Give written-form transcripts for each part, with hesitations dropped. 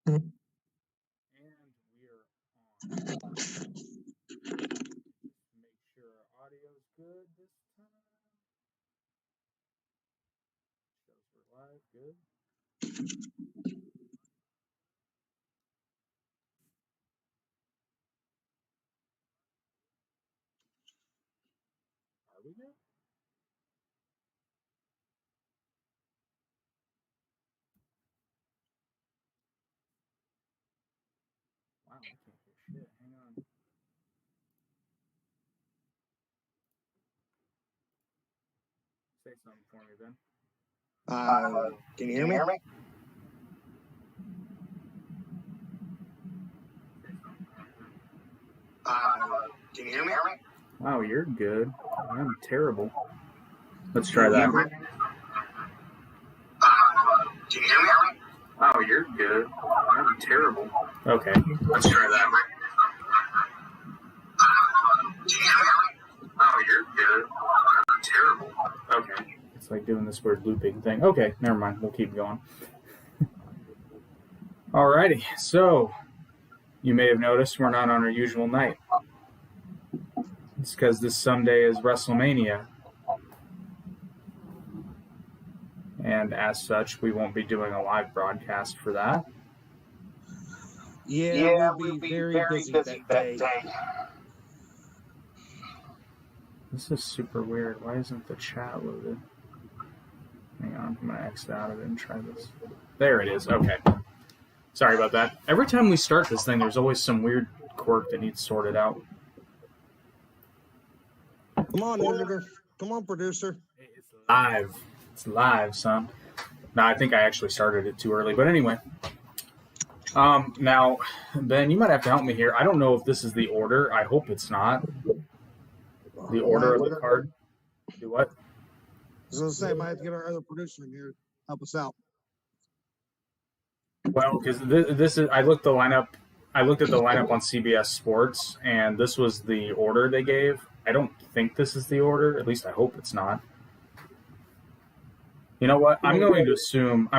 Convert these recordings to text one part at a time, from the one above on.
And we are on. Make sure our audio is good this time. Shows we're live. Good. Are we good? Wow, I can't hear shit. Hang on. Say something for me, Ben. Can you hear me? Can you hear me? Wow, you're good. I'm terrible. Let's try that. Can you hear me? Wow, you're good. I'm terrible. Okay, let's try that. Can you hear me? Wow, you're good. I'm terrible. Okay. It's like doing this weird looping thing. Okay, never mind. We'll keep going. Alrighty, so you may have noticed we're not on our usual night. It's because this Sunday is WRESTLEMANIA. And as such, we won't be doing a live broadcast for that. Yeah, we'll be very busy that day. This is super weird. Why isn't the chat loaded? Hang on, I'm going to exit out of it and try this. There it is. Okay. Sorry about that. Every time we start this thing, there's always some weird quirk that needs sorted out. Come on, editor. Come on, producer. It's live. It's live, son. No, I think I actually started it too early. But anyway. Now, Ben, you might have to help me here. I don't know if this is the order. I hope it's not. The order of the card. Do what? I was going to say, I might have to get our other producer in here to help us out. Well, because this is, I looked at the lineup on CBS Sports, and this was the order they gave. I don't think this is the order. At least I hope it's not. You know what? I'm going to assume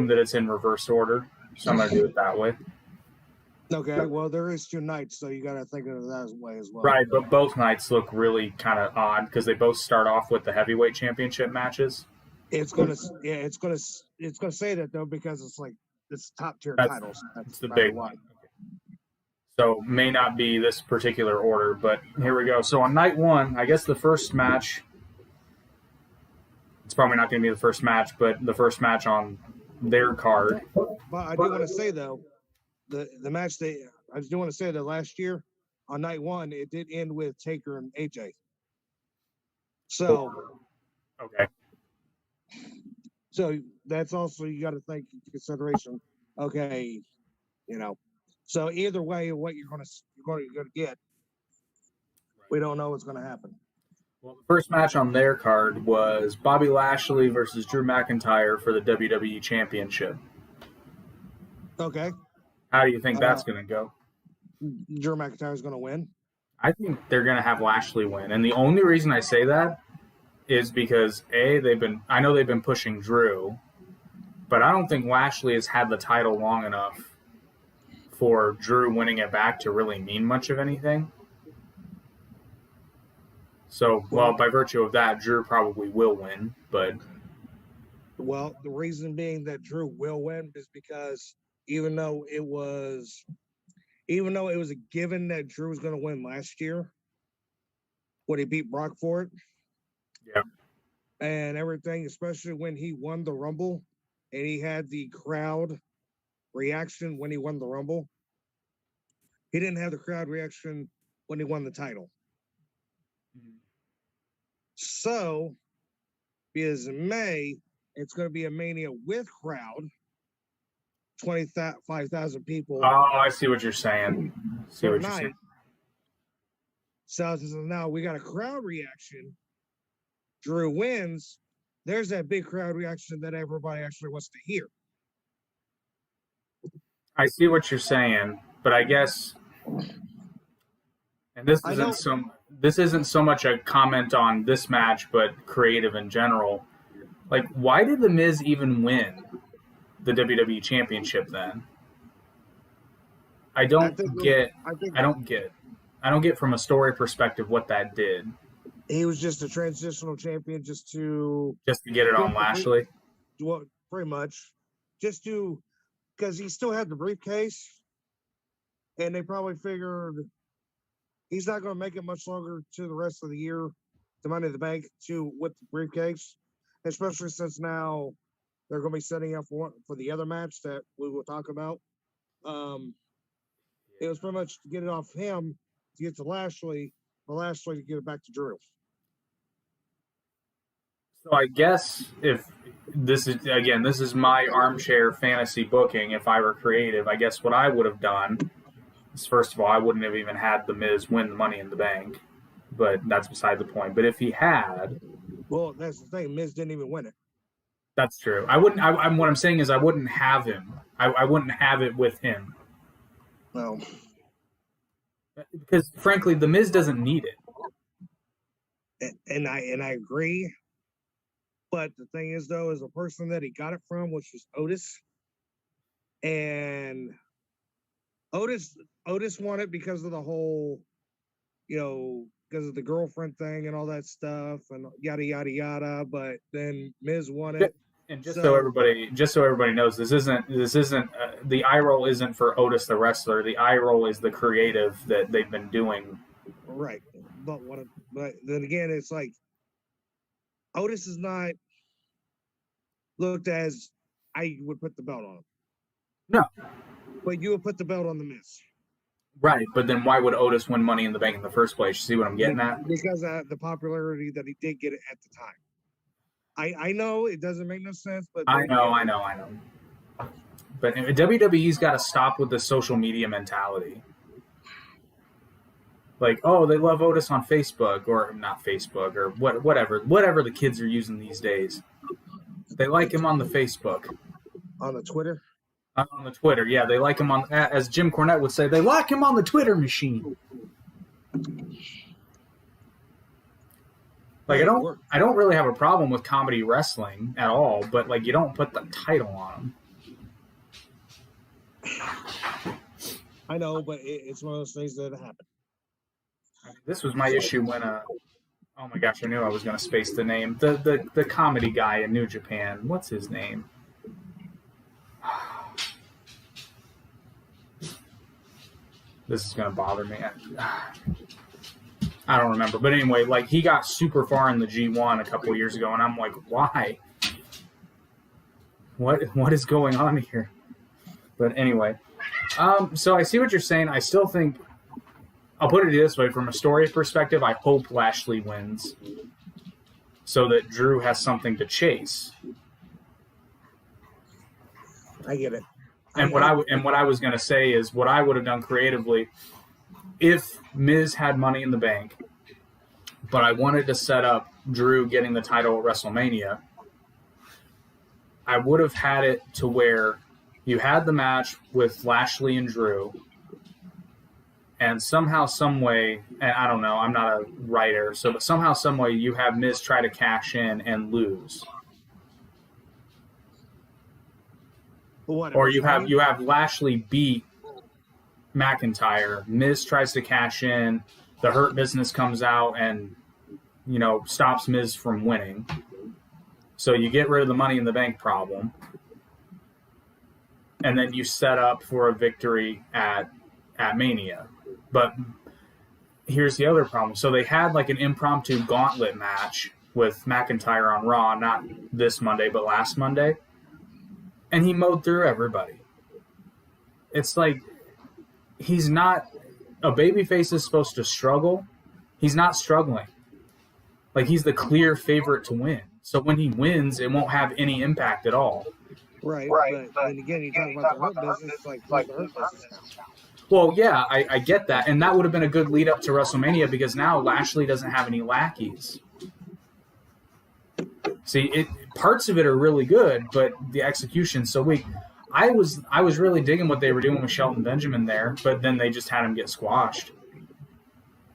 that it's in reverse order. So I'm going to do it that way. Okay, well, there is 2 nights, so you got to think of it that way as well. Right, but both nights look really kind of odd because they both start off with the heavyweight championship matches. It's gonna say that though because it's like it's top tier titles. That's the big one. So may not be this particular order, but here we go. So on night 1, I guess the first match. It's probably not going to be the first match, but the first match on their card. But I do want to say though, the match I do want to say that last year on night 1 it did end with Taker and AJ. So okay. So that's also you got to take into consideration. Okay, you know. So either way, what you're going to get, we don't know what's going to happen. Well, the first match on their card was Bobby Lashley versus Drew McIntyre for the WWE Championship. Okay. How do you think that's going to go? Drew McIntyre is going to win. I think they're going to have Lashley win, and the only reason I say that is because I know they've been pushing Drew, but I don't think Lashley has had the title long enough for Drew winning it back to really mean much of anything. So, well, by virtue of that, Drew probably will win, but... Well, the reason being that Drew will win is because even though it was a given that Drew was going to win last year, when he beat Brock for it, yeah, and everything, especially when he won the Rumble, and he had the crowd reaction when he won the Rumble. He didn't have the crowd reaction when he won the title. Mm-hmm. So, because in May, it's going to be a Mania with crowd, 25,000 people. Oh, I see what you're saying. So now we got a crowd reaction. Drew wins. There's that big crowd reaction that everybody actually wants to hear. I see what you're saying, but I guess, and this isn't so much a comment on this match, but creative in general. Like, why did The Miz even win the WWE Championship then? I don't get. I think I don't get. I don't get from a story perspective what that did. he was just a transitional champion just to Get it on Lashley. Well, pretty much just to because he still had the briefcase, and they probably figured he's not going to make it much longer to the rest of the year to Money in the Bank with the briefcase, especially since now they're going to be setting up for the other match that we will talk about. It was pretty much to get it off him to get to Lashley, for Lashley to get it back to Drew. So I guess if this is my armchair fantasy booking. If I were creative, I guess what I would have done is, first of all, I wouldn't have even had The Miz win the Money in the Bank, but that's beside the point. But if he had, well, that's the thing. Miz didn't even win it. That's true. I wouldn't. What I'm saying is, I wouldn't have him. I wouldn't have it with him. No, because frankly, The Miz doesn't need it. And I agree. But the thing is, though, is the person that he got it from, which was Otis, and Otis won it because of the whole, because of the girlfriend thing and all that stuff and yada yada yada. But then Miz won it. And just so everybody knows, this isn't the eye roll isn't for Otis the wrestler. The eye roll is the creative that they've been doing. Right, but then again, it's like Otis is not looked as I would put the belt on him. No, but you would put the belt on the Miz. Right, but then why would Otis win Money in the Bank in the first place? You see what I'm getting at? Because of the popularity that he did get it at the time. I know it doesn't make no sense, but I know. But WWE's got to stop with the social media mentality. Like, oh, they love Otis on Facebook, or not Facebook, or whatever the kids are using these days. They like him on the Facebook. On the Twitter? On the Twitter, yeah. They like him on, as Jim Cornette would say, they like him on the Twitter machine. Like, I don't really have a problem with comedy wrestling at all, but, like, you don't put the title on them. I know, but it's one of those things that happen. This was my issue when, oh my gosh, I knew I was going to space the name. The comedy guy in New Japan. What's his name? This is going to bother me. I don't remember. But anyway, like, he got super far in the G1 a couple of years ago, and I'm like, why? What is going on here? But anyway. So I see what you're saying. I still think, I'll put it this way, from a story perspective, I hope Lashley wins so that Drew has something to chase. I get it. What I was going to say is, what I would have done creatively, if Miz had Money in the Bank, but I wanted to set up Drew getting the title at WrestleMania, I would have had it to where you had the match with Lashley and Drew, and somehow, some way, and I don't know, I'm not a writer, but somehow, some way, you have Miz try to cash in and lose. Or you have Lashley beat McIntyre. Miz tries to cash in. The Hurt Business comes out and, stops Miz from winning. So you get rid of the Money in the Bank problem. And then you set up for a victory at Mania. But here's the other problem. So they had like an impromptu gauntlet match with McIntyre on Raw, not this Monday, but last Monday. And he mowed through everybody. It's like, he's not, a babyface is supposed to struggle. He's not struggling. Like, he's the clear favorite to win. So when he wins, it won't have any impact at all. Right. But again, you talk about the Hurt Business, like, the Hurt Business. Well, yeah, I get that. And that would have been a good lead up to WrestleMania, because now Lashley doesn't have any lackeys. See, parts of it are really good, but the execution's so weak. I was really digging what they were doing with Shelton Benjamin there, but then they just had him get squashed,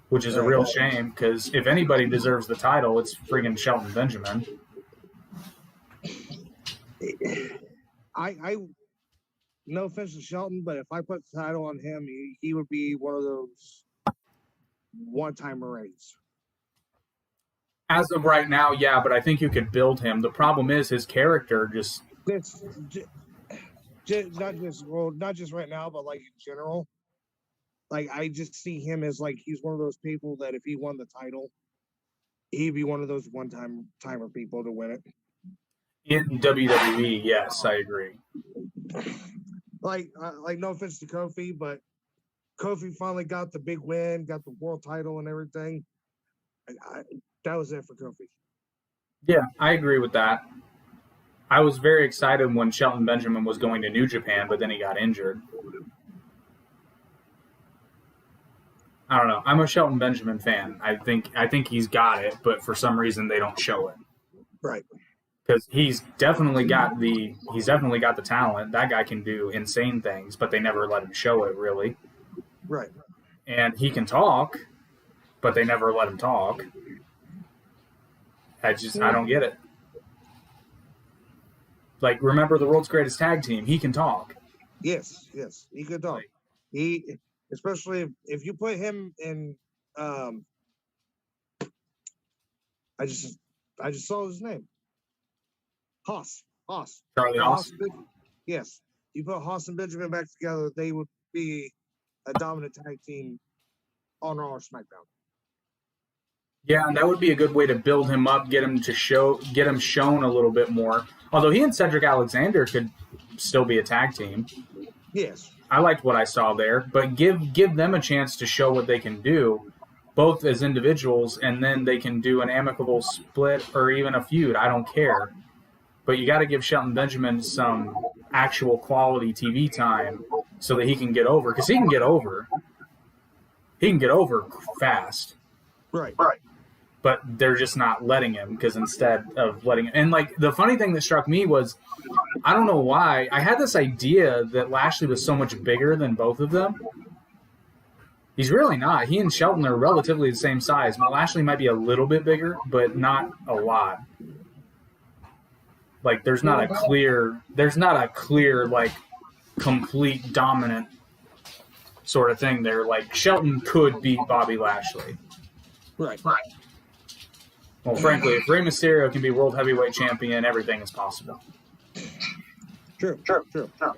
which is a real shame, because if anybody deserves the title, it's friggin' Shelton Benjamin. no offense to Shelton, but if I put the title on him, he would be one of those one-time reigns. As of right now, yeah, but I think you could build him. The problem is his character just. It's not just right now, but like in general. Like I just see him as like he's one of those people that if he won the title, he'd be one of those timer people to win it. In WWE, yes, I agree. Like no offense to Kofi, but Kofi finally got the big win, got the world title and everything. That was it for Kofi. Yeah, I agree with that. I was very excited when Shelton Benjamin was going to New Japan, but then he got injured. I don't know. I'm a Shelton Benjamin fan. I think he's got it, but for some reason they don't show it. Right. Because he's definitely got the talent. That guy can do insane things, but they never let him show it really. Right. And he can talk, but they never let him talk. I don't get it. Like, remember the world's greatest tag team? He can talk. Yes, he could talk. He, especially if you put him in. I just saw his name. Haas. Charlie Haas. Yes, you put Haas and Benjamin back together, they would be a dominant tag team on Raw or SmackDown. Yeah, and that would be a good way to build him up, get him shown a little bit more. Although he and Cedric Alexander could still be a tag team. Yes. I liked what I saw there, but give them a chance to show what they can do, both as individuals, and then they can do an amicable split or even a feud. I don't care. But you got to give Shelton Benjamin some actual quality TV time so that he can get over, because he can get over. He can get over fast. Right. But they're just not letting him, because instead of letting him. And, like, the funny thing that struck me was, I don't know why, I had this idea that Lashley was so much bigger than both of them. He's really not. He and Shelton are relatively the same size. Lashley might be a little bit bigger, but not a lot. Like, there's not a clear, like, complete dominant sort of thing there. Like, Shelton could beat Bobby Lashley. Right. Well, frankly, if Rey Mysterio can be World Heavyweight Champion, everything is possible. True. All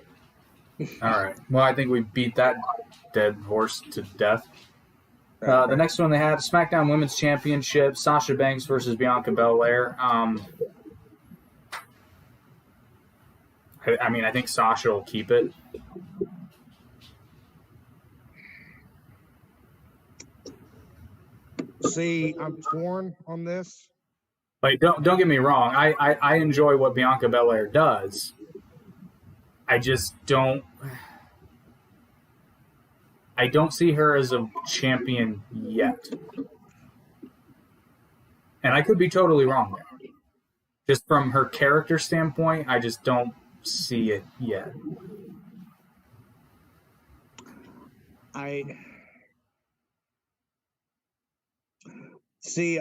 right. Well, I think we beat that dead horse to death. The next one they had, SmackDown Women's Championship, Sasha Banks versus Bianca Belair. I think Sasha will keep it. See, I'm torn on this. Like, don't get me wrong. I enjoy what Bianca Belair does. I just don't. I don't see her as a champion yet. And I could be totally wrong there. Just from her character standpoint, I just don't see it yet.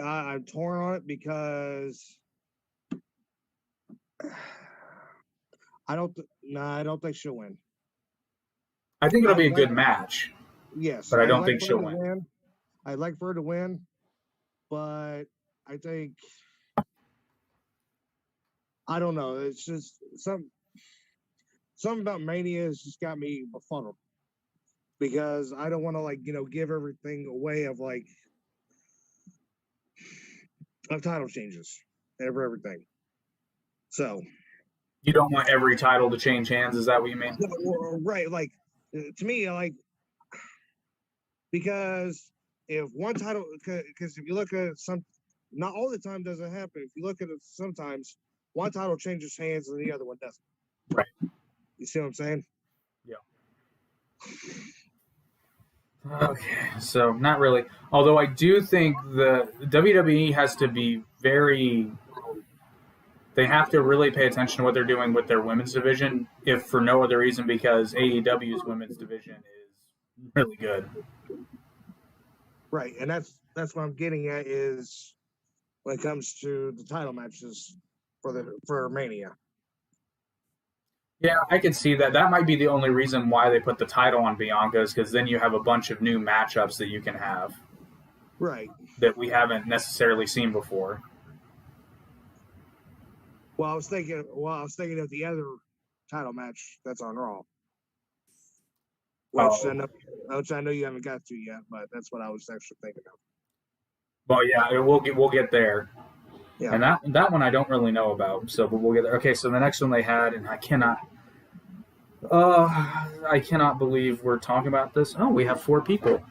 I'm torn on it because I don't think she'll win. I think it'll be a good match. Yes, but I don't think she'll win. I'd like for her to win, but I think I don't know. It's just something about Mania has just got me befuddled because I don't want to give everything away of title changes everything. So you don't want every title to change hands? Is that what you mean? Right. Like to me, because if one title, because if you look at not all the time does it happen. If you look at it, sometimes one title changes hands and the other one doesn't. Right. You see what I'm saying? Yeah. Okay, so not really. Although I do think the WWE has to be they have to really pay attention to what they're doing with their women's division, if for no other reason because AEW's women's division is really good. Right, and that's what I'm getting at is when it comes to the title matches for Mania. Yeah, I could see that. That might be the only reason why they put the title on Bianca is because then you have a bunch of new matchups that you can have Right. that we haven't necessarily seen before. Well, I was thinking. Well, I was thinking of the other title match that's on Raw, which Oh, I know you haven't got to yet, but that's what I was actually thinking of. well, yeah, we'll get there. Yeah. And that one I don't really know about, so but we'll get there. Okay, so the next one they had, and I cannot believe we're talking about this. Oh, we have 4 people.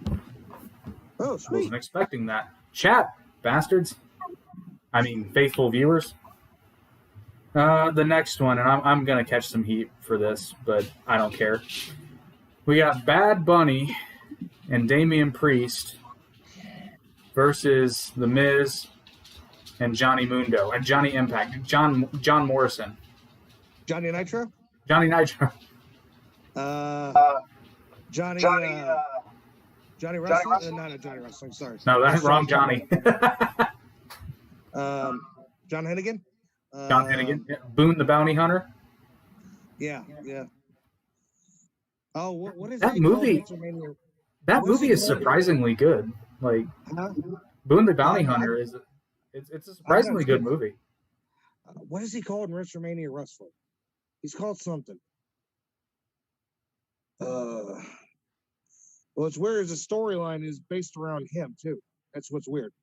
Oh, I sweet. wasn't expecting that. Chat, bastards. I mean, faithful viewers. The next one, and I'm gonna catch some heat for this, but I don't care. We got Bad Bunny and Damian Priest versus The Miz and Johnny Mundo and Johnny Impact, John Morrison, Johnny Nitro. Johnny Nitro. Johnny. Johnny Wrestling. No, Johnny Wrestling. Sorry. No, that's wrong, Johnny. John Hennigan. John Hennigan, Boone the Bounty Hunter. Yeah. Oh, what is that movie? That movie is surprisingly good. Like Boone the Bounty Hunter is. It's a surprisingly good movie. What is he called in WrestleMania Wrestling? He's called something. Well, it's weird. The storyline is based around him too. That's what's weird.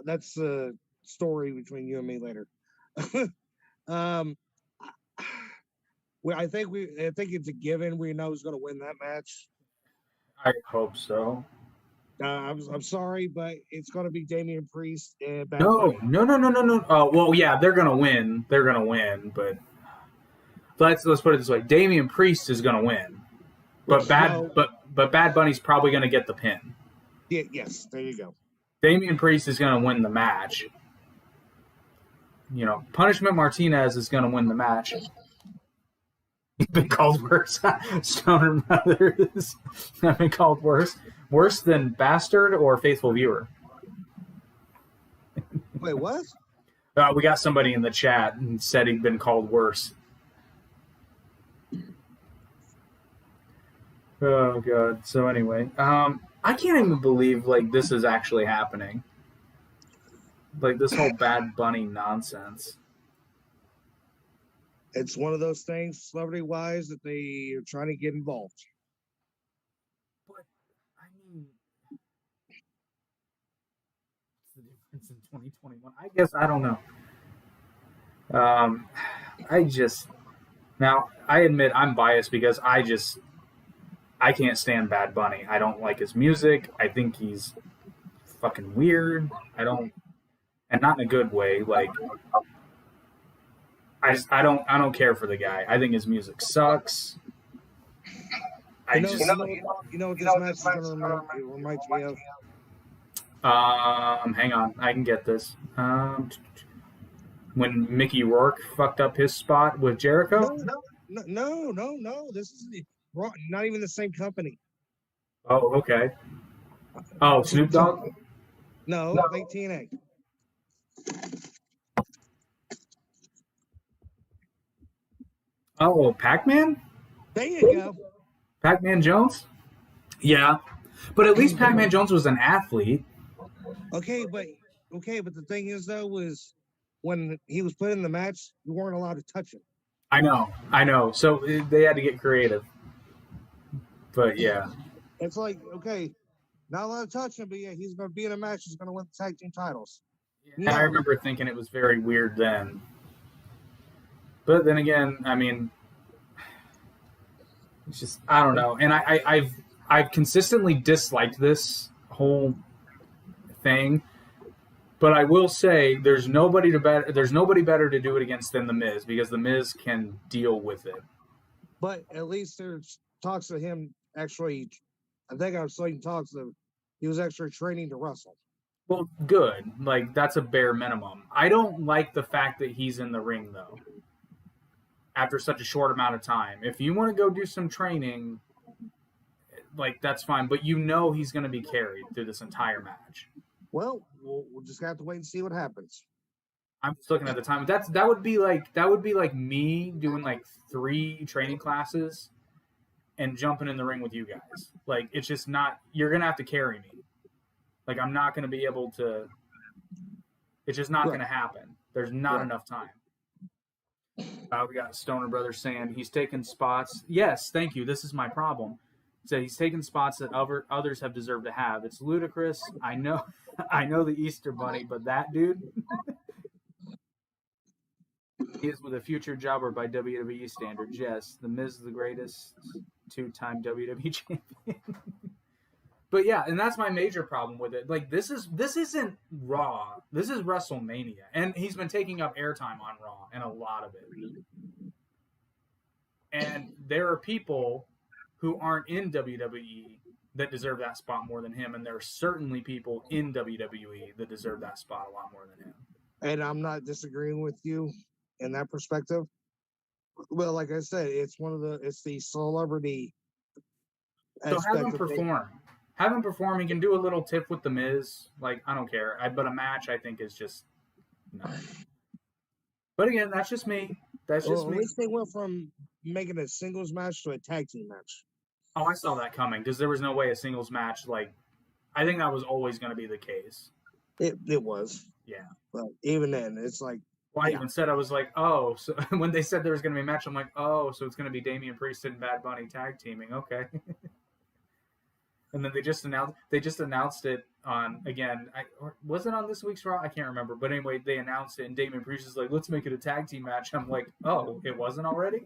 That's a story between you and me later. I think it's a given. We know who's going to win that match. I hope so. I'm sorry, but it's going to be Damian Priest and Bad No. Oh, well, yeah, they're going to win. But let's put it this way: Damian Priest is going to win, but Bad Bunny's probably going to get the pin. Yeah, yes, there you go. Damian Priest is going to win the match. You know, Punishment Martinez is going to win the match. He's been called worse. Stoner Brothers have been called worse. Worse than Bastard or Faithful Viewer? Wait, what? We got somebody in the chat and said he'd been called worse. Oh, God. So anyway, I can't even believe, like, this is actually happening. Like, this whole Bad Bunny nonsense. It's one of those things, celebrity-wise, that they are trying to get involved. But, I mean, what's the difference in 2021? I guess, I don't know. Now, I admit I'm biased because I can't stand Bad Bunny. I don't like his music. I think he's fucking weird. And not in a good way. Like, I don't care for the guy. I think his music sucks. You know what this match is going to remind me of? Hang on, I can get this. When Mickey Rourke fucked up his spot with Jericho? No. This is not even the same company. Oh, okay. Oh, Snoop Dogg? No, like TNA. Oh, Pac-Man? There you go. Pac-Man Jones? Yeah. But at least Pac-Man Jones was an athlete. Okay, but the thing is though was when he was put in the match, you weren't allowed to touch him. I know. So they had to get creative. But yeah. It's like, okay, not allowed to touch him, but yeah, he's going to be in a match. He's going to win the tag team titles. Yeah, no. I remember thinking it was very weird then. But then again, I mean, it's just, I don't know. And I've consistently disliked this whole thing. But I will say there's nobody better to do it against than The Miz, because The Miz can deal with it. But at least there's talks of him actually. I think I was seeing talks of he was actually training to wrestle. Well, good. Like, that's a bare minimum. I don't like the fact that he's in the ring, though, after such a short amount of time. If you want to go do some training, like, that's fine. But you know he's going to be carried through this entire match. Well, we'll just have to wait and see what happens. I'm just looking at the time. That would be like me doing like 3 training classes and jumping in the ring with you guys. Like it's just not. You're gonna have to carry me. Like I'm not gonna be able to. It's just not gonna happen. There's not enough time. We got Stoner Brothers saying he's taking spots. Yes, thank you. This is my problem. So he's taking spots that others have deserved to have. It's ludicrous. I know, I know the Easter Bunny, but that dude, he is with a future jobber by WWE standards. Yes, the Miz is the greatest 2-time WWE champion. But yeah, and that's my major problem with it. Like this isn't Raw. This is WrestleMania, and he's been taking up airtime on Raw, and a lot of it. And there are people who aren't in WWE that deserve that spot more than him, and there are certainly people in WWE that deserve that spot a lot more than him. And I'm not disagreeing with you in that perspective. Well, like I said, it's the celebrity. So have him perform. Have him perform. He can do a little tip with the Miz. Like I don't care. But a match, I think, is just no. But again, that's just me. That's just me. At least they went from making a singles match to a tag team match. Oh, I saw that coming because there was no way a singles match. Like, I think that was always going to be the case. It was. Yeah. But even then, it's like. Well, I even said, I was like, oh, so when they said there was going to be a match, I'm like, oh, so it's going to be Damian Priest and Bad Bunny tag teaming. Okay. And then they just announced it on, again, was it on this week's Raw? I can't remember. But anyway, they announced it, and Damian Priest is like, let's make it a tag team match. I'm like, oh, it wasn't already?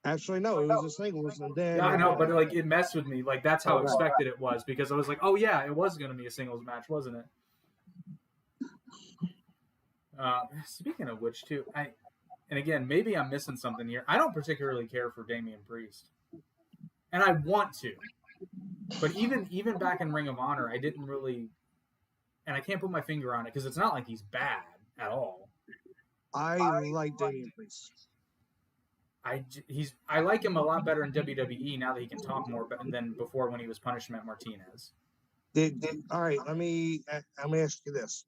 Actually, no, it was a singles. And then yeah, I know, but like it messed with me. Like that's how expected it was, because I was like, oh yeah, it was going to be a singles match, wasn't it? Speaking of which, too, and again, maybe I'm missing something here. I don't particularly care for Damian Priest, and I want to. But even back in Ring of Honor, I didn't really, and I can't put my finger on it because it's not like he's bad at all. I like Damian Priest. I like him a lot better in WWE now that he can talk more than before when he was Punishment Martinez. All right, let me ask you this: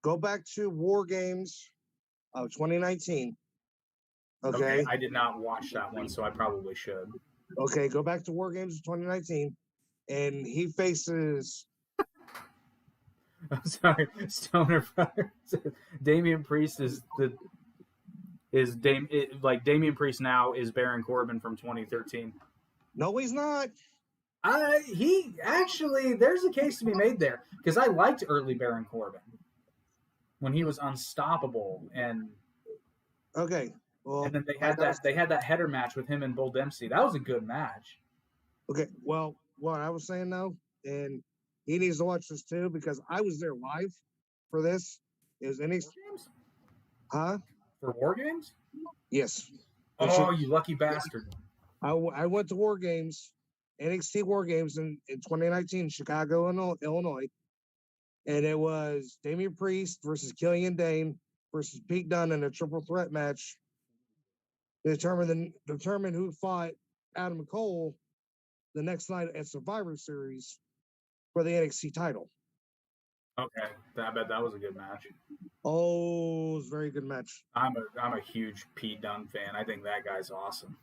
go back to War Games of 2019. Okay, I did not watch that one, so I probably should. Okay, go back to War Games of 2019, and he faces. I'm sorry, Stoner Brothers. Damian Priest Damian Priest now is Baron Corbin from 2013. No, he's not. He actually, there's a case to be made there because I liked early Baron Corbin when he was unstoppable and. Okay. Well, and then they had that header match with him and Bull Dempsey. That was a good match. Okay, well, what I was saying though, and he needs to watch this too because I was there live for this. It was NXT. Huh? For War Games? Yes. Oh, you lucky bastard! I went to War Games, NXT War Games in 2019, Chicago, Illinois, and it was Damian Priest versus Killian Dane versus Pete Dunne in a triple threat match. Determine who fought Adam Cole the next night at Survivor Series for the NXT title. Okay, I bet that was a good match. Oh, it was a very good match. I'm a huge Pete Dunne fan. I think that guy's awesome.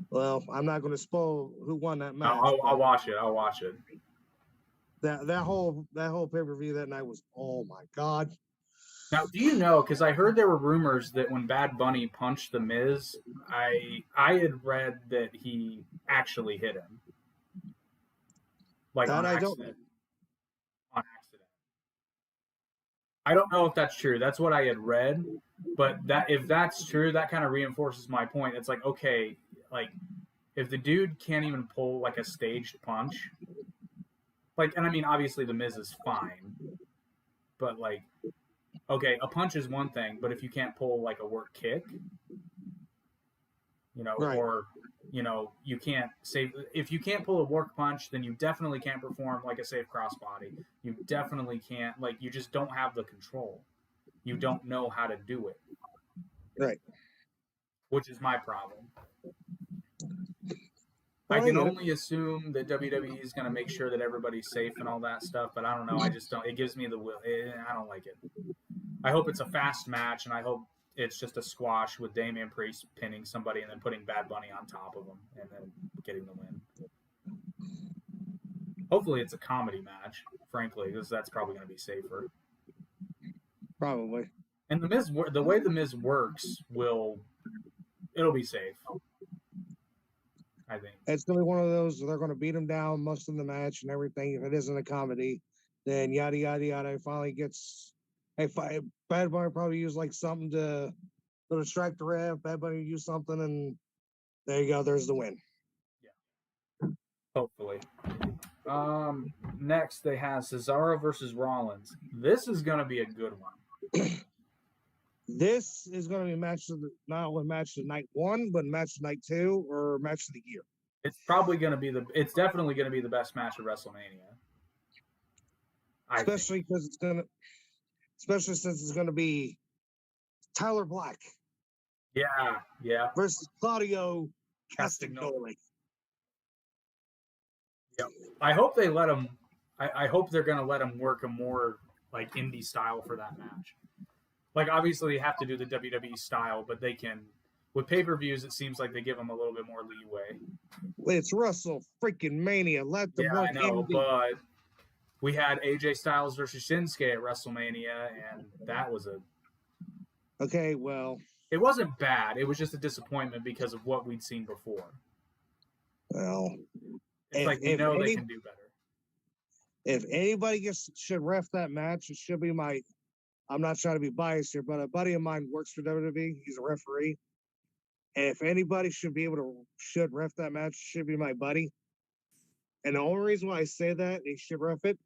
Well, I'm not going to spoil who won that match. I'll watch it. I'll watch it. That whole pay-per-view that night was, oh my God. Now, do you know? Because I heard there were rumors that when Bad Bunny punched The Miz, I had read that he actually hit him, like on accident. On accident. I don't know if that's true. That's what I had read, but if that's true, that kind of reinforces my point. It's like, okay, like if the dude can't even pull like a staged punch, like, and I mean, obviously The Miz is fine, but like. Okay, a punch is one thing, but if you can't pull like a work kick, right. Or you can't save. If you can't pull a work punch, then you definitely can't perform like a safe crossbody. You definitely can't. Like you just don't have the control. You don't know how to do it. Right. Which is my problem. I can only assume that WWE is going to make sure that everybody's safe and all that stuff, but I don't know. I just don't. It gives me the will. I don't like it. I hope it's a fast match, and I hope it's just a squash with Damian Priest pinning somebody and then putting Bad Bunny on top of him and then getting the win. Hopefully it's a comedy match, frankly, because that's probably going to be safer. Probably. And the way the Miz works it'll be safe. I think it's gonna be one of those. They're gonna beat him down most of the match and everything. If it isn't a comedy, then yada yada yada. Finally gets. Bad Bunny probably use like something to distract the ref. Bad Bunny use something, and there you go. There's the win. Yeah. Hopefully. Next they have Cesaro versus Rollins. This is gonna be a good one. This is going to be not only match of night 1, but match of night 2 or match of the year. It's probably going to be it's definitely going to be the best match of WrestleMania. Especially since it's going to be Tyler Black. Yeah. Versus Claudio Castagnoli. Yep. I hope they let him. I hope they're going to let him work a more like indie style for that match. Like, obviously, you have to do the WWE style, but they can. With pay-per-views, it seems like they give them a little bit more leeway. It's WrestleMania. Let them work. I know, but we had AJ Styles versus Shinsuke at WrestleMania, and that was Okay, well. It wasn't bad. It was just a disappointment because of what we'd seen before. Well. It's like we know they can do better. If anybody should ref that match, it should be I'm not trying to be biased here, but a buddy of mine works for WWE. He's a referee. And if anybody should ref that match, it should be my buddy. And the only reason why I say that he should ref it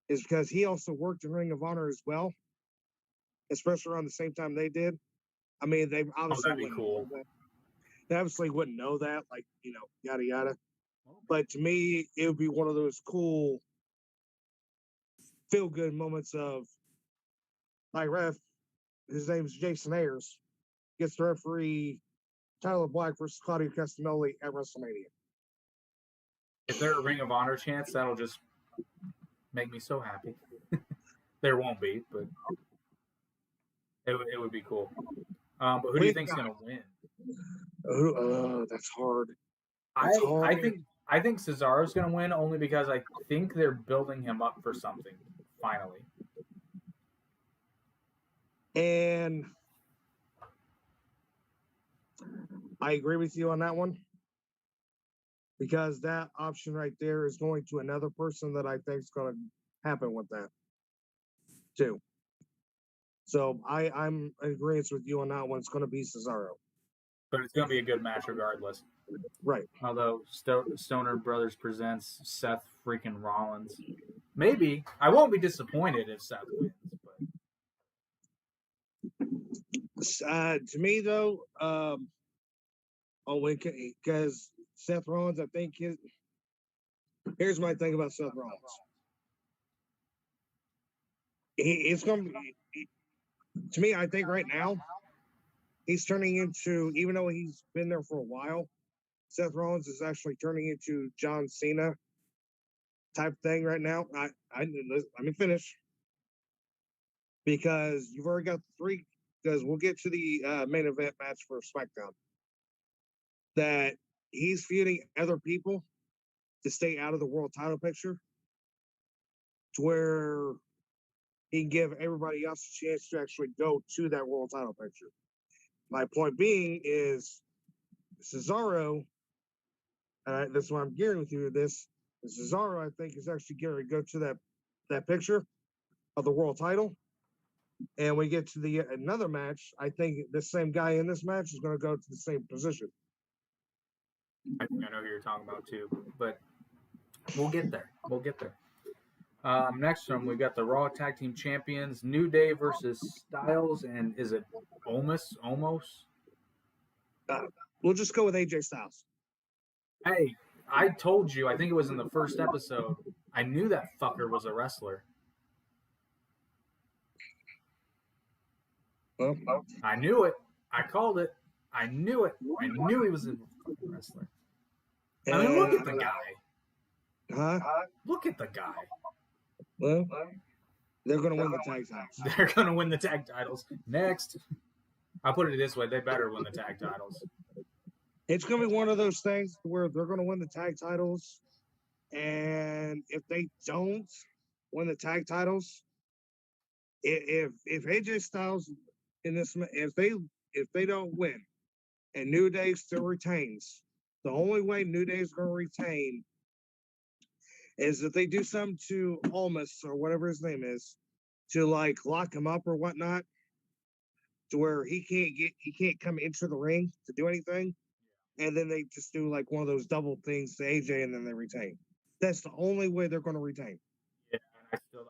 is because he also worked in Ring of Honor as well, especially around the same time they did. I mean, they obviously that'd be cool. They obviously wouldn't know that, like, yada yada. But to me, it would be one of those cool feel-good moments of my ref, his name's Jason Ayers, gets to referee Tyler Black versus Claudio Castagnoli at WrestleMania. If there a Ring of Honor chance, that'll just make me so happy. There won't be, but it would be cool. But who do you think's going to win? That's hard. I think Cesaro's going to win only because I think they're building him up for something finally. And I agree with you on that one because that option right there is going to another person that I think is going to happen with that too. So I'm in agreement with you on that one. It's going to be Cesaro. But it's going to be a good match regardless. Right. Although Stoner Brothers presents Seth freaking Rollins. Maybe. I won't be disappointed if Seth wins. To me, though, because Seth Rollins, I think here's my thing about Seth Rollins. It's going to be, to me, I think right now, he's turning into, even though he's been there for a while, Seth Rollins is actually turning into John Cena type thing right now. Let me finish. Because you've already got 3, because we'll get to the main event match for SmackDown, that he's feuding other people to stay out of the world title picture to where he can give everybody else a chance to actually go to that world title picture. My point being is Cesaro, that's why I'm gearing with you with this, Cesaro, I think, is actually going to go to that picture of the world title. And we get to another match. I think the same guy in this match is going to go to the same position. I know who you're talking about too, but we'll get there. Next one, we got the Raw Tag Team Champions, New Day versus Styles, and is it Omos? We'll just go with AJ Styles. Hey, I told you, I think it was in the first episode, I knew that fucker was a wrestler. Well, I knew it. I called it. I knew it. I knew he was a wrestler. I mean, look at the guy. Huh? Look at the guy. Well, They're going to win the tag titles. They're going to win the tag titles. Next. I'll put it this way. They better win the tag titles. It's going to be one of those things where they're going to win the tag titles. And if they don't win the tag titles, if AJ Styles in this, if they don't win and New Day still retains, the only way New Day is going to retain is if they do something to Almas or whatever his name is, to like lock him up or whatnot, to where he can't come into the ring to do anything, and then they just do like one of those double things to AJ and then they retain. That's the only way they're going to retain. Yeah,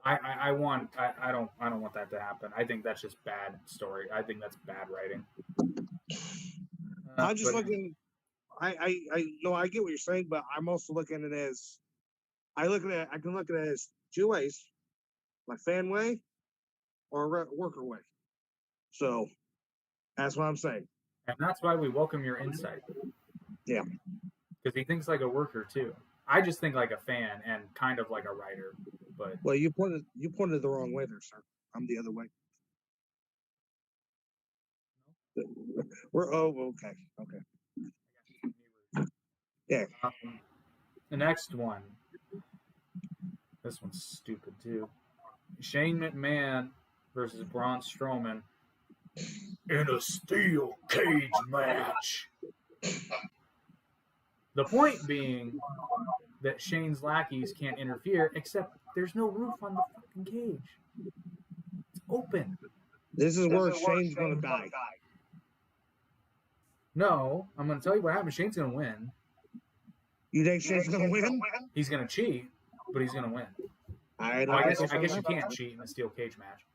I don't want that to happen. I think that's just bad story. I think that's bad writing. I'm just looking. I know I get what you're saying, but I'm also looking at it as I can look at it as two ways, my fan way or a worker way. So that's what I'm saying. And that's why we welcome your insight. Yeah. Because he thinks like a worker too. I just think like a fan and kind of like a writer. But well, you pointed the wrong way there, sir. I'm the other way. We're okay. Yeah. The next one. This one's stupid too. Shane McMahon versus Braun Strowman in a steel cage match. The point being that Shane's lackeys can't interfere, except there's no roof on the fucking cage. It's open. This is where Shane's going to die. No, I'm going to tell you what happens. Shane's going to win. You think Shane's going to win? He's going to cheat, but he's going to win. I guess you can't cheat in a steel cage match.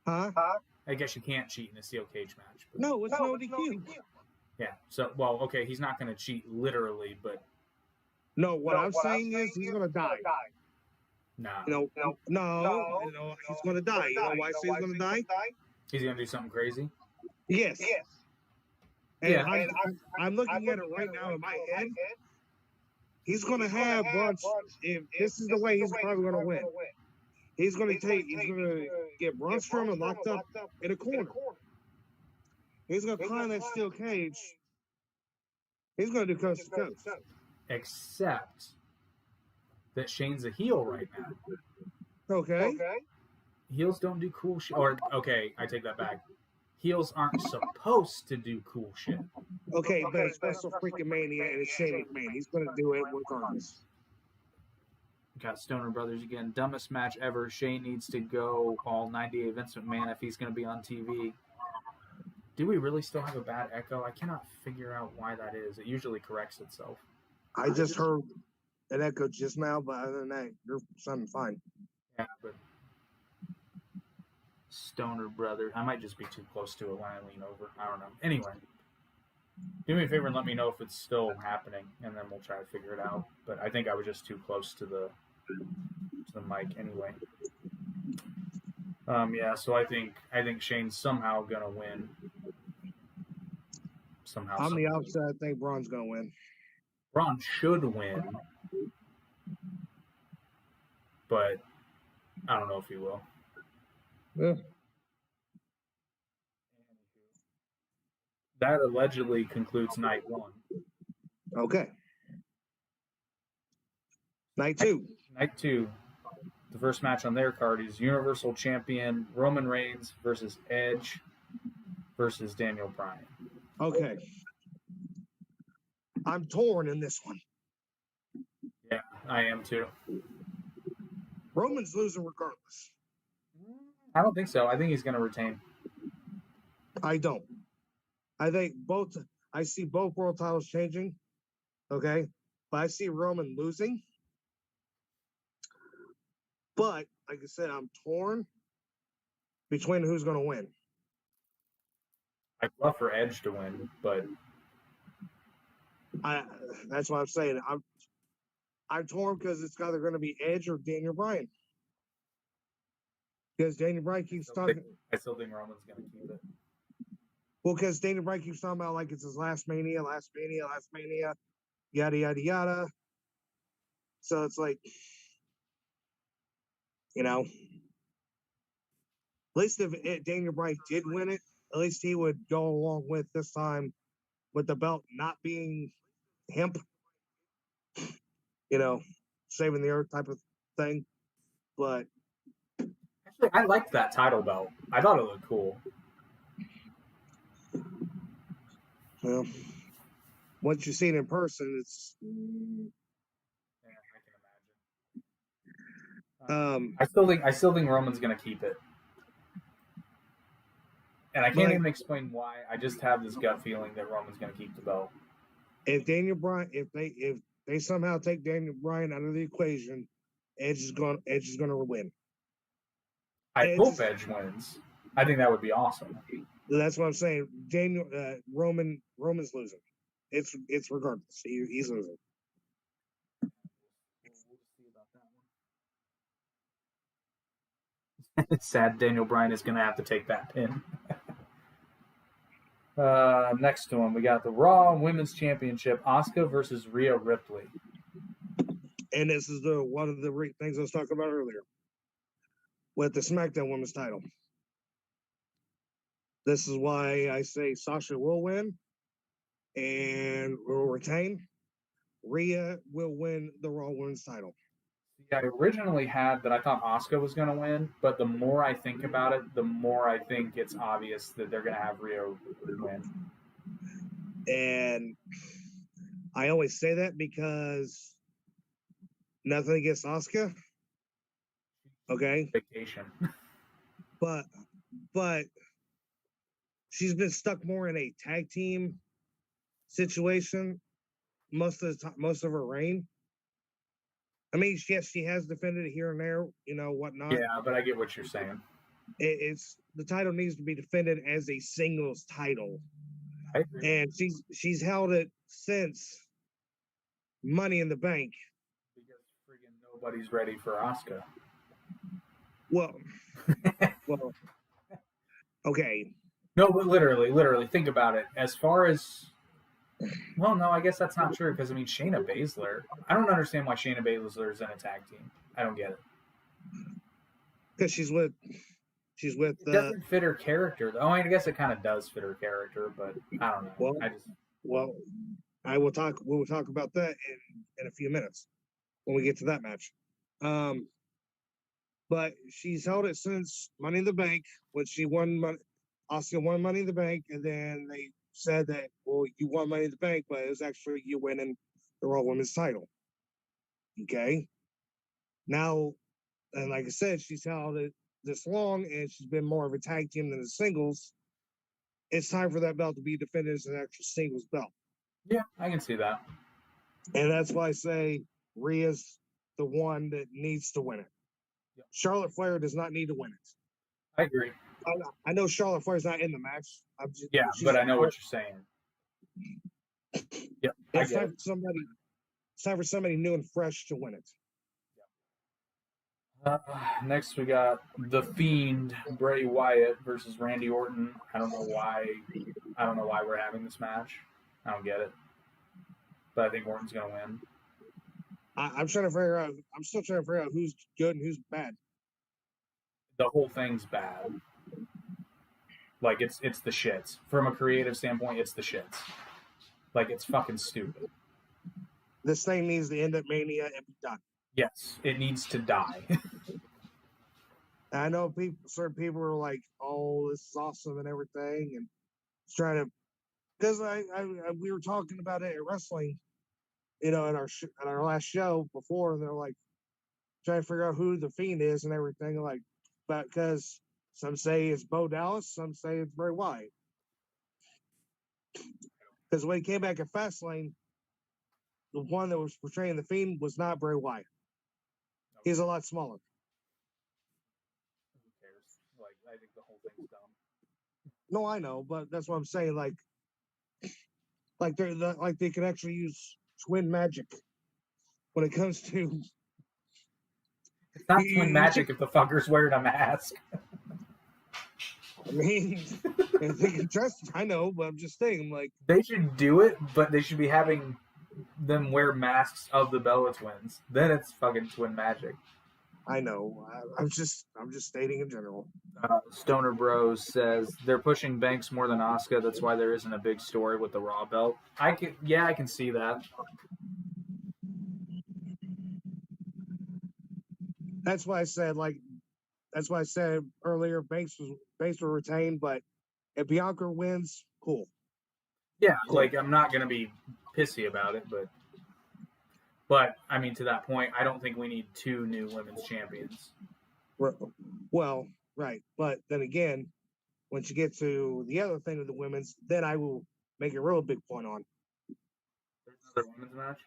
Huh? I guess you can't cheat in a steel cage match. But... No, it's no DQ. Yeah. So, well, okay, he's not going to cheat literally, but. No, what I'm saying is he's going to die. No. No, he's going to die. You know why I say he's going to die? He's going to do something crazy? Yes. And yeah. I'm looking at it right now in my head. He's going to have Braun. If this is the way he's probably going to win, he's going to get Braun Strowman locked up in a corner. He's going to climb that steel cage. He's going to do coast to coast. Except that Shane's a heel right now. Okay. Heels don't do cool shit. Or, okay, I take that back. Heels aren't supposed to do cool shit. Okay, but it's Wrestle Freaking Mania and it's Shane McMahon. He's going to do it regardless. Got Stoner Brothers again. Dumbest match ever. Shane needs to go all 98 Vince McMahon if he's going to be on TV. Do we really still have a bad echo? I cannot figure out why that is. It usually corrects itself. I just heard an echo just now, but other than that, you're sounding fine. Yeah, but Stoner Brother. I might just be too close to it when I lean over. I don't know. Anyway, do me a favor and let me know if it's still happening, and then we'll try to figure it out. But I think I was just too close to the mic anyway. Yeah, so I think Shane's somehow gonna win. Somehow. I'm the opposite. I think Braun's gonna win. Braun should win, but I don't know if he will. Yeah. That allegedly concludes night one. Okay. Night two. Night two. The first match on their card is Universal Champion Roman Reigns versus Edge versus Daniel Bryan. Okay. I'm torn in this one. Yeah, I am too. Roman's losing regardless. I don't think so. I think he's going to retain. I don't. I think I see both world titles changing. Okay. But I see Roman losing. But, like I said, I'm torn between who's going to win. I'd love for Edge to win, but that's what I'm saying. I'm torn because it's either going to be Edge or Daniel Bryan. Because Daniel Bryan keeps talking. I still think Roman's going to keep it. Well, because Daniel Bryan keeps talking about like it's his last Mania, yada, yada, yada. So it's like, you know. least if Daniel Bryan did win it, at least he would go along with this time with the belt not being hemp, saving the earth type of thing. But Actually, I liked that title belt. I thought it looked cool. well, once you see it in person, it's Yeah, I can imagine. um. I still think Roman's gonna keep it, and I can't even explain why. I just have this gut feeling that Roman's gonna keep the belt. If Daniel Bryan, if they somehow take Daniel Bryan out of the equation, Edge is gonna win. I hope Edge wins. I think that would be awesome. That's what I'm saying. Roman's losing. It's regardless. He's losing. It's sad Daniel Bryan is going to have to take that pin. Next to him, we got the Raw Women's Championship, Asuka versus Rhea Ripley. And this is one of the things I was talking about earlier with the SmackDown Women's title. This is why I say Sasha will win and will retain. Rhea will win the Raw Women's title. I originally had that I thought Asuka was going to win, but the more I think about it, the more I think it's obvious that they're going to have Rhea win. And I always say that because nothing against Asuka. Okay. Vacation. But she's been stuck more in a tag team situation most of her reign. I mean, yes, she has defended it here and there, whatnot. Yeah, but I get what you're saying. It's the title needs to be defended as a singles title, and she's held it since Money in the Bank. Because friggin' nobody's ready for Asuka. Well, okay. No, but literally, think about it. As far as, well, no, I guess that's not true because Shayna Baszler. I don't understand why Shayna Baszler is in a tag team. I don't get it. Because she's with. It doesn't fit her character, though. I guess it kind of does fit her character, but I don't know. We will talk about that in a few minutes when we get to that match. But she's held it since Money in the Bank, when she won. Asuka won Money in the Bank, and then they said that, well, you won Money in the Bank, but it was actually you winning the Raw Women's title. Okay. Now, and like I said, she's held it this long, and she's been more of a tag team than a singles. It's time for that belt to be defended as an actual singles belt. Yeah, I can see that. And that's why I say Rhea's the one that needs to win it. Yep. Charlotte Flair does not need to win it. I agree. I know Charlotte Flair's not in the match. But I know what you're saying. Yep. It's time for somebody new and fresh to win it. Next, we got The Fiend, Bray Wyatt versus Randy Orton. I don't know why we're having this match. I don't get it. But I think Orton's going to win. I'm still trying to figure out who's good and who's bad. The whole thing's bad. Like, it's the shits. From a creative standpoint, it's the shits. Like, it's fucking stupid. This thing needs to end at Mania and be done. Yes, it needs to die. I know certain people are like, "Oh, this is awesome" and everything, and trying to, because we were talking about it at wrestling, at our last show before, and they're like trying to figure out who the Fiend is and everything, like, but because some say it's Bo Dallas, some say it's Bray Wyatt, because when he came back at Fastlane, the one that was portraying the Fiend was not Bray Wyatt. He's a lot smaller. Who cares? Like, I think the whole thing's dumb. No, I know, but that's what I'm saying. Like they could actually use twin magic when it comes to. It's not twin magic if the fucker's wearing a mask. I mean, if they can trust, I know, but I'm just saying, like, they should do it, but they should be having them wear masks of the Bella Twins. Then it's fucking twin magic. I know. I'm just stating in general. Stoner Bros says they're pushing Banks more than Asuka. That's why there isn't a big story with the Raw belt. I can see that. That's why I said earlier. Banks will retain, but if Bianca wins, cool. Yeah, like I'm not gonna be pissy about it, but I mean to that point, I don't think we need 2 new women's champions. Well, right, but then again, once you get to the other thing of the women's, then I will make a real big point on. There's another women's match.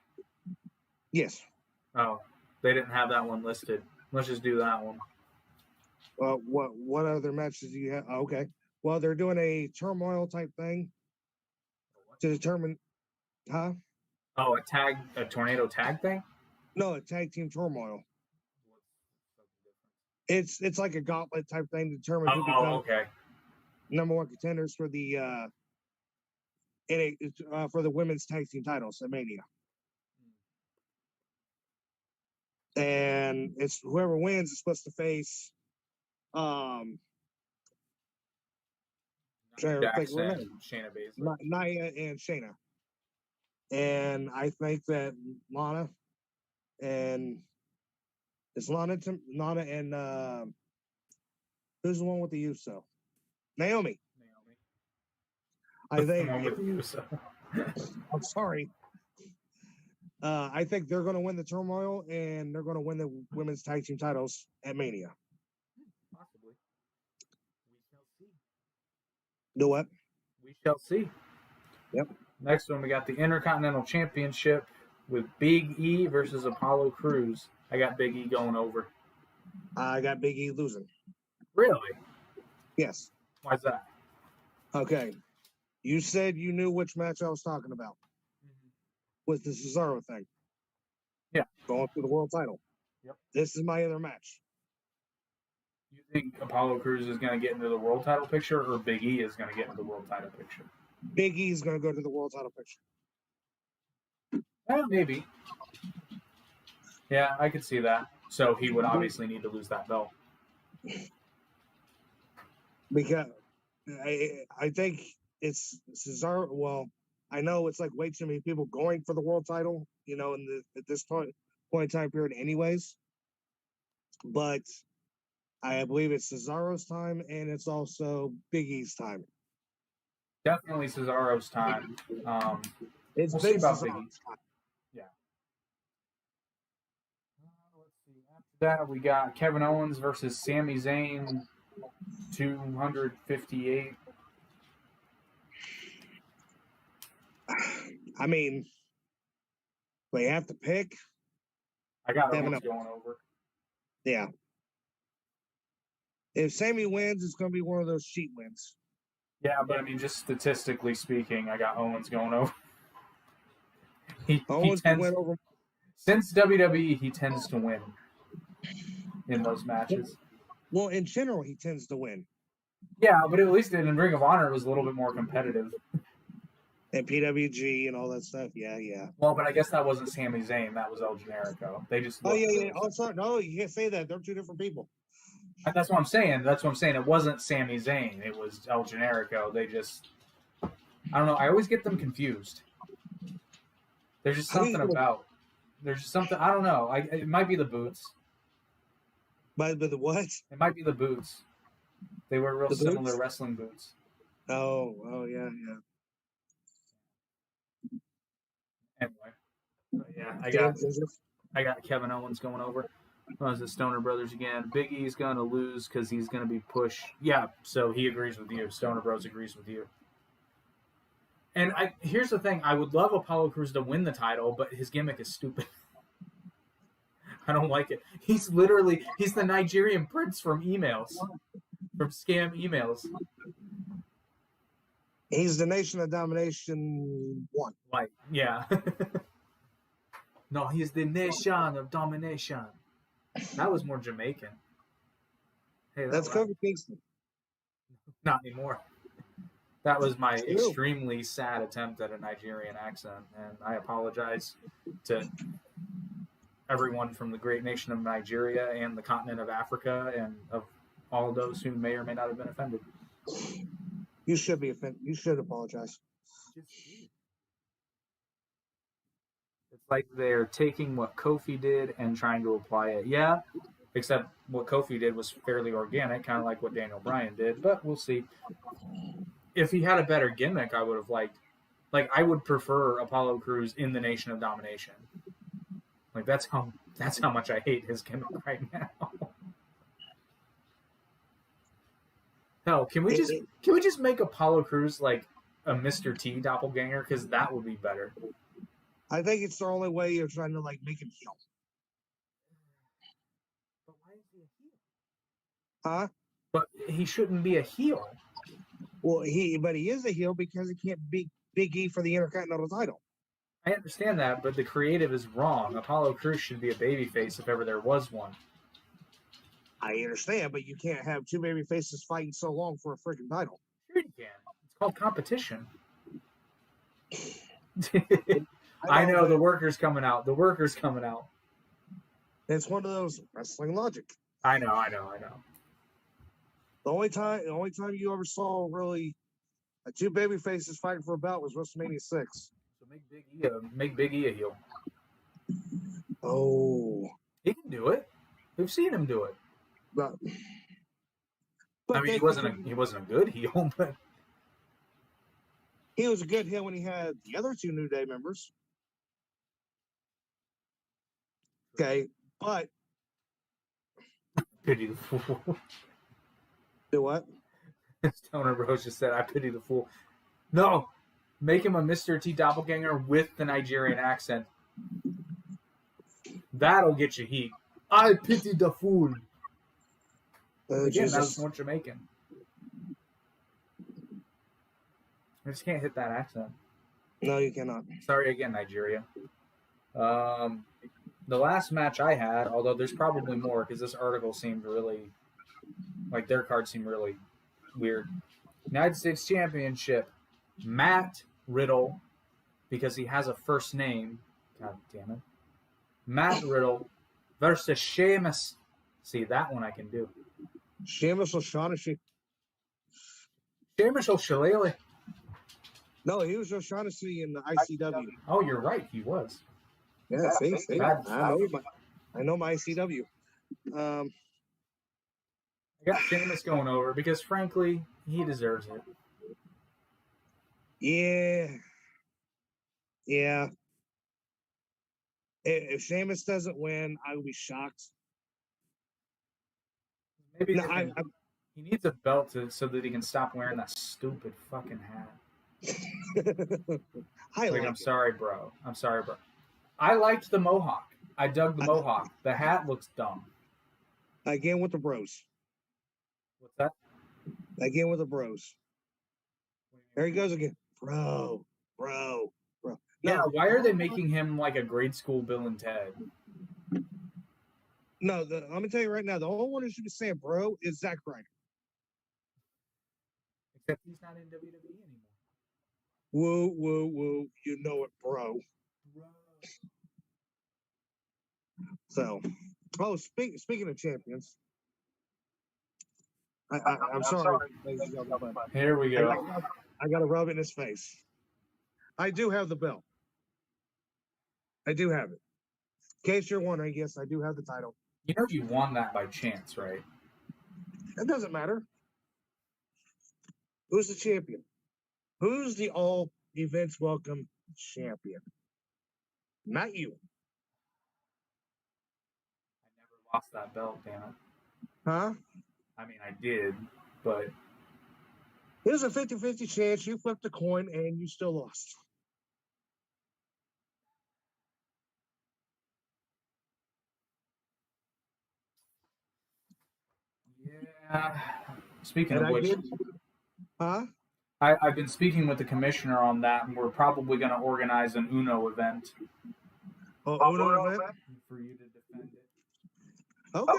Yes. Oh, they didn't have that one listed. Let's just do that one. What other matches do you have? Oh, okay. Well, they're doing a turmoil type thing to determine, huh? Oh, a tornado tag thing? No, a tag team turmoil. It's like a gauntlet type thing to determine who becomes number 1 contenders for the for the women's tag team titles at Mania. And it's whoever wins is supposed to face Jackson, Shayna Baszler, Nia and Shayna. And I think that Lana and who's the one with the Uso? Naomi. I think. With the Uso. I'm sorry. I think they're going to win the turmoil and they're going to win the women's tag team titles at Mania. Possibly. We shall see. Do what? We shall see. Yep. Next one, we got the Intercontinental Championship with Big E versus Apollo Crews. I got Big E going over. I got Big E losing. Really? Yes. Why's that? Okay. You said you knew which match I was talking about. With the Cesaro thing. Yeah. Going for the world title. Yep. This is my other match. You think Apollo Crews is going to get into the world title picture or Big E is going to get into the world title picture? Big E is going to go to the world title picture. Well, maybe. Yeah, I could see that. So he would obviously need to lose that belt. Because I think it's Cesaro. Well, I know it's like way too many people going for the world title, at this point in time period anyways. But I believe it's Cesaro's time and it's also Big E's time. Definitely Cesaro's time. We'll see about Big E. Yeah. Let's see. After that, we got Kevin Owens versus Sami Zayn, 258. I mean, they have to pick. I got Owens going over. Yeah. If Sami wins, it's going to be one of those cheat wins. Yeah, but I mean, just statistically speaking, I got Owens going over. Owens can win over. Since WWE, he tends to win in those matches. Well, in general, he tends to win. Yeah, but at least in Ring of Honor, it was a little bit more competitive. And PWG and all that stuff. Yeah. Well, but I guess that wasn't Sami Zayn. That was El Generico. They just. Oh, yeah. Oh, sorry. No, you can't say that. They're 2 different people. That's what I'm saying. It wasn't Sami Zayn. It was El Generico. They just. I don't know. I always get them confused. There's just something about. There's just something. I don't know. It might be the boots. Might be the what? It might be the boots. They wear real similar wrestling boots. Oh, yeah. Anyway, yeah, I got Kevin Owens going over. It's the Stoner Brothers again. Big E's going to lose because he's going to be pushed. Yeah, so he agrees with you. Stoner Bros agrees with you. And here's the thing. I would love Apollo Crews to win the title, but his gimmick is stupid. I don't like it. He's the Nigerian prince from emails. From scam emails. He's the Nation of Domination 1. Like, yeah. No, he's the Nation of Domination. That was more Jamaican. Hey, that's Kofi Kingston. Not anymore. That was my extremely sad attempt at a Nigerian accent, and I apologize to everyone from the great nation of Nigeria and the continent of Africa and of all of those who may or may not have been offended. You should be offended. You should apologize. It's like they're taking what Kofi did and trying to apply it. Yeah, except what Kofi did was fairly organic, kind of like what Daniel Bryan did. But we'll see. If he had a better gimmick, I would have liked. Like, I would prefer Apollo Crews in the Nation of Domination. Like, that's how much I hate his gimmick right now. Hell, can we just make Apollo Crews like a Mr. T doppelganger? Because that would be better. I think it's the only way you're trying to like make him heel. But why is he a heel? Huh? But he shouldn't be a heel. Well, he is a heel because he can't beat Big E for the Intercontinental title. I understand that, but the creative is wrong. Apollo Crews should be a babyface if ever there was one. I understand, but you can't have two baby faces fighting so long for a freaking title. Sure you can. It's called competition. I know the worker's coming out. The worker's coming out. It's one of those wrestling logic. I know. The only time you ever saw really two baby faces fighting for a belt was WrestleMania 6. So make Big E a heel. Oh, He can do it. We've seen him do it. but I mean, he wasn't a good heel, but he was a good heel when he had the other two New Day members. Okay, but pity the fool. do what? Stoner Bros just said, "I pity the fool." No, make him a Mr. T doppelganger with the Nigerian accent. That'll get you heat. I pity the fool. Again, that's more Jamaican. I just can't hit that accent. No, you cannot. Sorry again, Nigeria. The last match I had, although there's probably more because this article seemed really, like their card seemed really weird. United States Championship, Matt Riddle, because he has a first name. God damn it. Matt Riddle versus Sheamus. See, that one I can do. Sheamus O'Shaughnessy. Sheamus O'Shillelagh. No, he was O'Shaughnessy in the ICW. Oh, you're right. He was. Yeah, see. I know my ICW. I got Sheamus going over because, frankly, he deserves it. Yeah. If Sheamus doesn't win, I will be shocked. Maybe he needs a belt so that he can stop wearing that stupid fucking hat. I'm sorry, bro. I liked the mohawk. I dug the mohawk. The hat looks dumb. Again with the bros. What's that? Again with the bros. There he goes again. Bro. No. Yeah, why are they making him like a grade school Bill and Ted? No, I'm going to tell you right now, the only one who should be saying bro is Zack Ryder. Except he's not in WWE anymore. Woo. You know it, bro. So, speaking of champions, I'm sorry. Here we go. I got to rub it in his face. I do have the belt. I do have it. In case you're wondering, yes, I do have the title. You know you won that by chance, right? It doesn't matter. Who's the champion? Who's the all events welcome champion? Not you. I never lost that belt, damn it. Huh? I mean, I did, but... There's a 50-50 chance you flipped a coin and you still lost. Yeah. Speaking of which... Huh? I've been speaking with the commissioner on that, and we're probably going to organize an Uno event. Uno event? For you to defend it. Okay.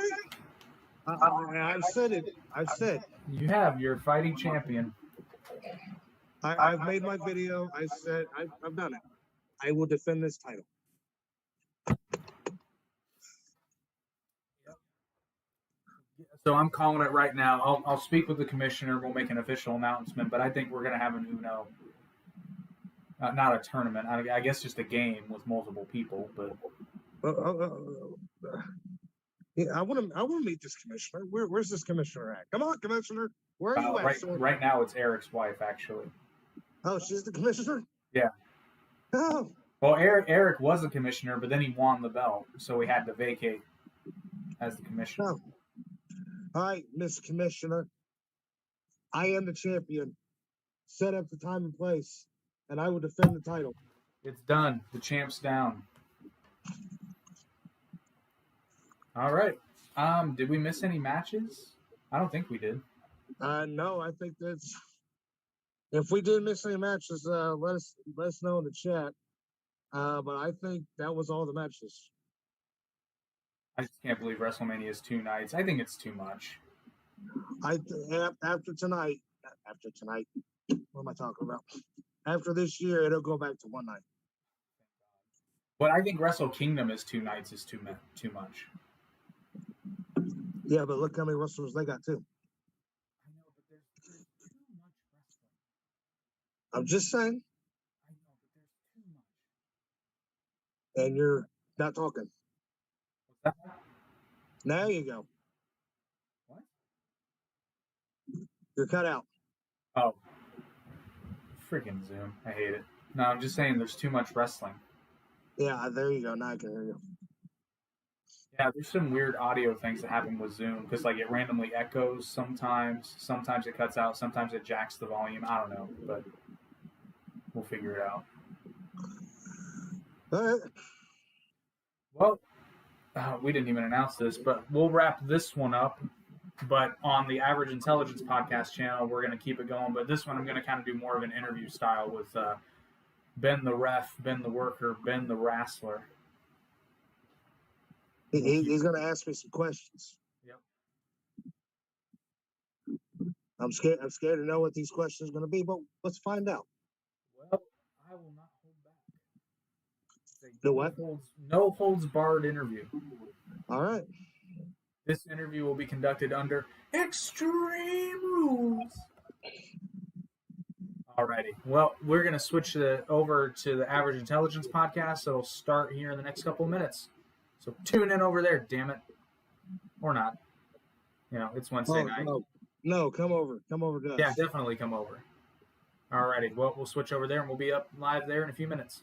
I've said it. I've said. You have. You're a fighting champion. I've made my video. I've done it. I will defend this title. So I'm calling it right now. I'll speak with the commissioner. We'll make an official announcement, but I think we're going to have an Uno, not a tournament. I guess just a game with multiple people. But Yeah, I want to meet this commissioner. Where's this commissioner at? Come on, commissioner. Where are you at? right now, it's Eric's wife, actually. Oh, she's the commissioner. Yeah. Oh. Well, Eric was a commissioner, but then he won the belt, so we had to vacate as the commissioner. Oh. All right, Miss Commissioner. I am the champion. Set up the time and place, and I will defend the title. It's done. The champ's down. All right. Did we miss any matches? I don't think we did. No, I think that's. If we did miss any matches, let us know in the chat. But I think that was all the matches. I just can't believe WrestleMania is 2 nights. I think it's too much. After tonight, what am I talking about? After this year, it'll go back to 1 night. But I think Wrestle Kingdom is 2 nights is too much. Yeah, but look how many wrestlers they got too. I know, but there's too much wrestling. I'm just saying. I know, but there's too much. And you're not talking. What's that? Now you go. What? You're cut out. Oh. Freaking Zoom. I hate it. No, I'm just saying there's too much wrestling. Yeah, there you go. Now I can hear you. Yeah, there's some weird audio things that happen with Zoom because like it randomly echoes sometimes. Sometimes it cuts out. Sometimes it jacks the volume. I don't know, but we'll figure it out. All right. Well, we didn't even announce this, but we'll wrap this one up. But on the Average Intelligence podcast channel, we're going to keep it going. But this one, I'm going to kind of do more of an interview style with Ben the Ref, Ben the Worker, Ben the Wrestler. He's going to ask me some questions. Yep. I'm scared to know what these questions are going to be, but let's find out. Well, I will not hold back. The what? No holds barred interview. All right. This interview will be conducted under extreme rules. Alrighty. Well, we're going to switch over to the Average Intelligence podcast. It'll start here in the next couple of minutes. So tune in over there, damn it. Or not. You know, it's Wednesday night. No, come over. Come over to us. Yeah, definitely come over. Alrighty. Well, we'll switch over there and we'll be up live there in a few minutes.